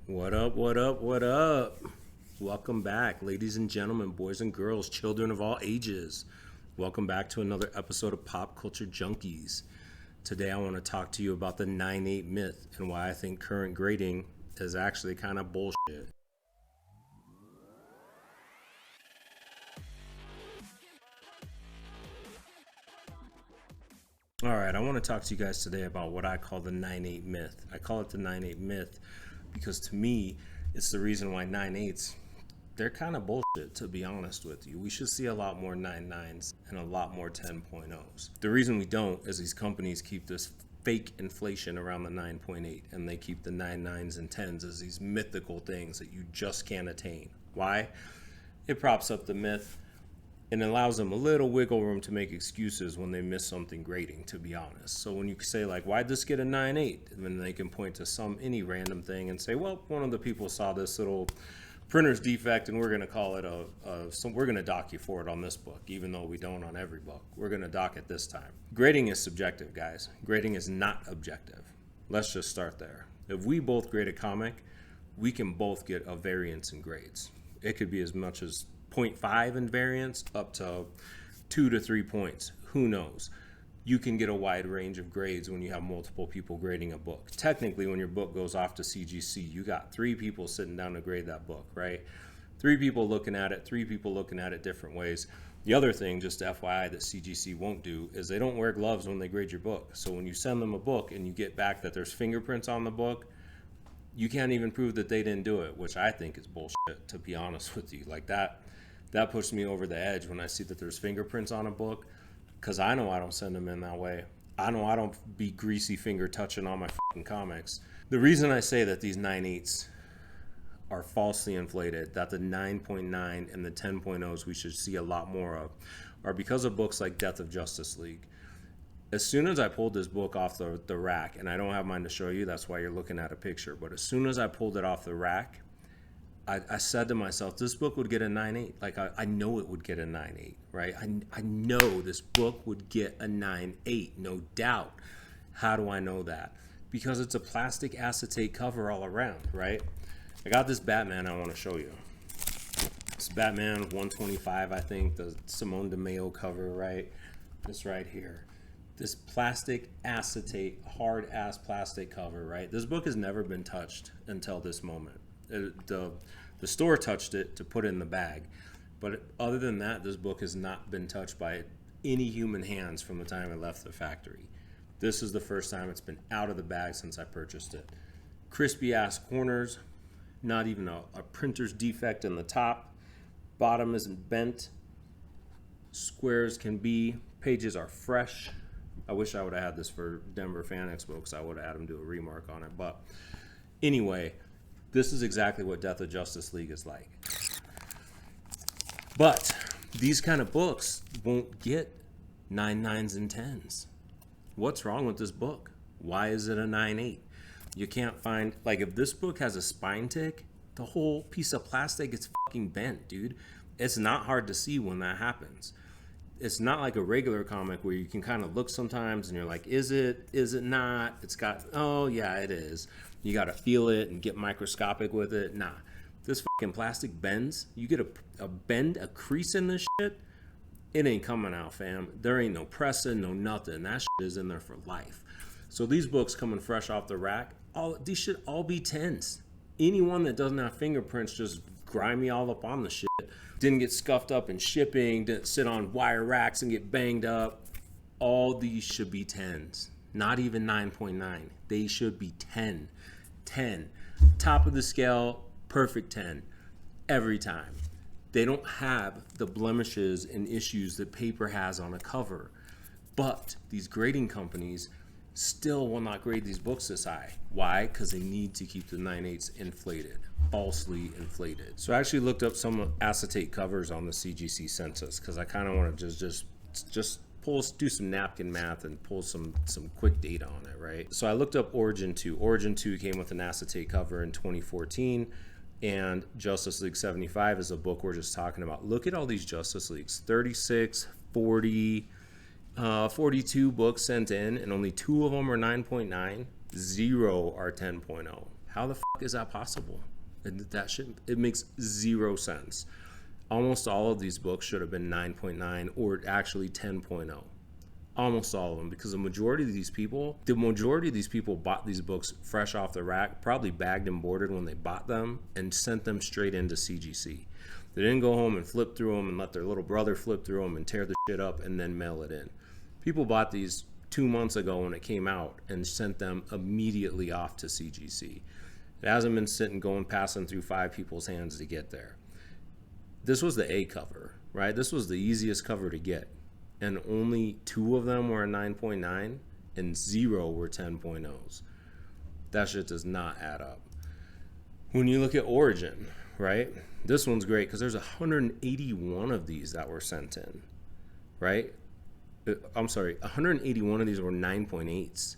What up, what up, what up? Welcome back, ladies and gentlemen, boys and girls, children of all ages. Welcome back to another episode of Pop Culture Junkies. Today I want to talk to you about the 9/8 myth and why I think current grading is actually kind of bullshit. All right, I want to talk to you guys today about what I call the 9/8 myth. I call it the 9/8 myth because to me, it's the reason why 9/8s, they're kind of bullshit, to be honest with you. We should see a lot more 9/9s and a lot more 10.0s. The reason we don't is these companies keep this fake inflation around the 9.8 and they keep the 9/9s and 10s as these mythical things that you just can't attain. Why? It props up the myth and allows them a little wiggle room to make excuses when they miss something grading, to be honest. So when you say like, why'd this get a 9/8? And then they can point to any random thing and say, well, one of the people saw this little printer's defect and we're going to call it we're going to dock you for it on this book, even though we don't on every book. We're going to dock it this time. Grading is subjective, guys. Grading is not objective. Let's just start there. If we both grade a comic, we can both get a variance in grades. It could be as much as 0.5 in variance up to 2 to 3 points. Who knows? You can get a wide range of grades when you have multiple people grading a book. Technically, when your book goes off to CGC, you got 3 people sitting down to grade that book, right? 3 people looking at it, 3 people looking at it different ways. The other thing, just FYI, that CGC won't do is they don't wear gloves when they grade your book. So when you send them a book and you get back that there's fingerprints on the book, you can't even prove that they didn't do it, which I think is bullshit, to be honest with you. Like that pushes me over the edge when I see that there's fingerprints on a book, because I know I don't send them in that way. I know I don't be greasy finger touching on my fucking comics. The reason I say that these 9/8s are falsely inflated, that the 9.9 and the 10.0s we should see a lot more of, are because of books like Death of Justice League. As soon as I pulled this book off the rack, and I don't have mine to show you, that's why you're looking at a picture, but as soon as I pulled it off the rack, I said to myself, this book would get a 9/8. Like, I know it would get a 9/8, right? I know this book would get a 9/8, no doubt. How do I know that? Because it's a plastic acetate cover all around, right? I got this Batman I want to show you. It's Batman 125, I think, the Simone DeMeo cover, right? This right here. This plastic acetate, hard-ass plastic cover, right? This book has never been touched until this moment. The store touched it to put it in the bag, but other than that, this book has not been touched by any human hands from the time it left the factory. This is the first time it's been out of the bag since I purchased it. Crispy ass corners, not even a printer's defect in the top. Bottom isn't bent, square as can be. Pages are fresh. I wish I would have had this for Denver Fan Expo because I would have had them do a remark on it. But anyway, this is exactly what Death of Justice League is like. But these kind of books won't get 9/9s and 10s. What's wrong with this book? Why is it a 9/8? You can't find, like, if this book has a spine tick, the whole piece of plastic is fucking bent, dude. It's not hard to see when that happens. It's not like a regular comic where you can kind of look sometimes and you're like, is it not? It's got, oh yeah, it is. You got to feel it and get microscopic with it. Nah, this fucking plastic bends. You get a bend, a crease in this shit, it ain't coming out, fam. There ain't no pressing, no nothing. That shit is in there for life. So these books coming fresh off the rack, these should all be 10s. Anyone that doesn't have fingerprints just grimy all up on the shit, didn't get scuffed up in shipping, didn't sit on wire racks and get banged up. All these should be 10s. Not even 9.9. They should be 10. 10. Top of the scale, perfect 10. Every time. They don't have the blemishes and issues that paper has on a cover. But these grading companies still will not grade these books this high. Why? Because they need to keep the 9/8s inflated, falsely inflated. So I actually looked up some acetate covers on the CGC census because I kind of want to just do some napkin math and pull some quick data on it, right? So I looked up Origin 2. Origin 2 came with an acetate cover in 2014, and Justice League 75 is a book we're just talking about. Look at all these Justice Leagues, 36, 40, 42 books sent in, and only 2 of them are 9.9. 0 are 10.0. How the fuck is that possible? And that shit, it makes zero sense. Almost all of these books should have been 9.9 or actually 10.0. Almost all of them, because the majority of these people bought these books fresh off the rack, probably bagged and boarded when they bought them, and sent them straight into CGC. They didn't go home and flip through them and let their little brother flip through them and tear the shit up and then mail it in. People bought these 2 months ago when it came out and sent them immediately off to CGC. It hasn't been passing through 5 people's hands to get there. This was the A cover, right? This was the easiest cover to get. And only 2 of them were a 9.9 and 0 were 10.0s. That shit does not add up. When you look at Origin, right? This one's great because there's 181 of these that were sent in, right? I'm sorry, 181 of these were 9.8s,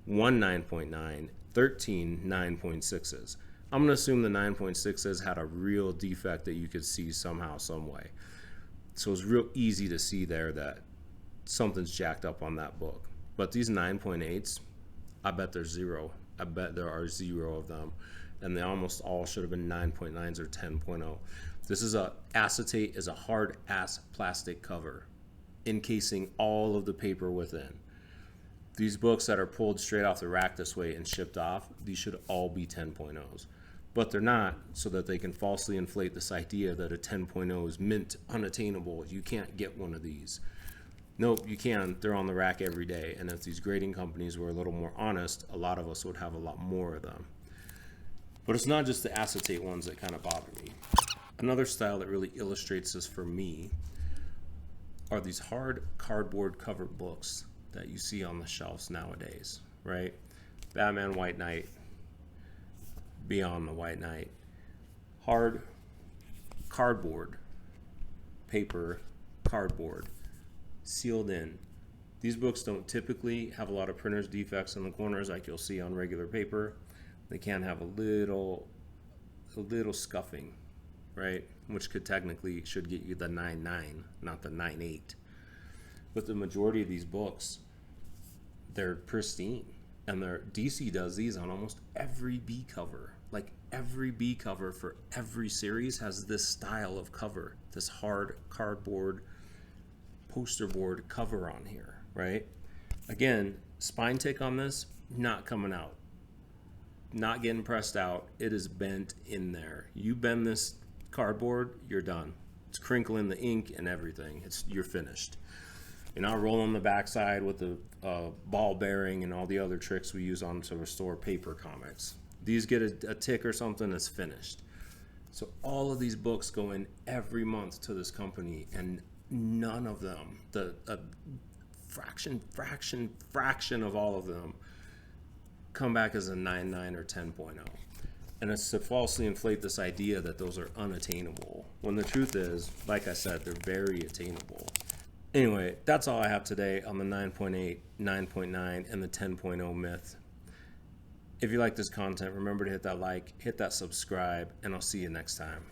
1 9.9, 13 9.6s. I'm going to assume the 9.6s had a real defect that you could see somehow, some way. So it's real easy to see there that something's jacked up on that book. But these 9.8s, I bet there's 0. I bet there are 0 of them. And they almost all should have been 9.9s or 10.0. This is acetate is a hard ass plastic cover, encasing all of the paper within. These books that are pulled straight off the rack this way and shipped off, these should all be 10.0s. But they're not, so that they can falsely inflate this idea that a 10.0 is mint unattainable. You can't get one of these. Nope, you can. They're on the rack every day. And if these grading companies were a little more honest, a lot of us would have a lot more of them. But it's not just the acetate ones that kind of bother me. Another style that really illustrates this for me are these hard cardboard covered books that you see on the shelves nowadays, right? Batman White Knight, Beyond the White Knight. Hard cardboard, paper, cardboard, sealed in. These books don't typically have a lot of printer's defects in the corners like you'll see on regular paper. They can have a little scuffing, right? Which should get you the 9.9, not the 9.8. But the majority of these books, they're pristine. And DC does these on almost every B cover. Like every B cover for every series has this style of cover, this hard cardboard poster board cover on here, right? Again, spine tick on this, not coming out. Not getting pressed out. It is bent in there. You bend this cardboard, you're done. It's crinkling the ink and everything. You're finished. You're not rolling the backside with the ball bearing and all the other tricks we use to restore paper comics. These get a tick or something, it's finished. So all of these books go in every month to this company, and none of them, a fraction of all of them, come back as a 9.9 or 10.0. And it's to falsely inflate this idea that those are unattainable, when the truth is, like I said, they're very attainable. Anyway, that's all I have today on the 9.8, 9.9, and the 10.0 myth. If you like this content, remember to hit that like, hit that subscribe, and I'll see you next time.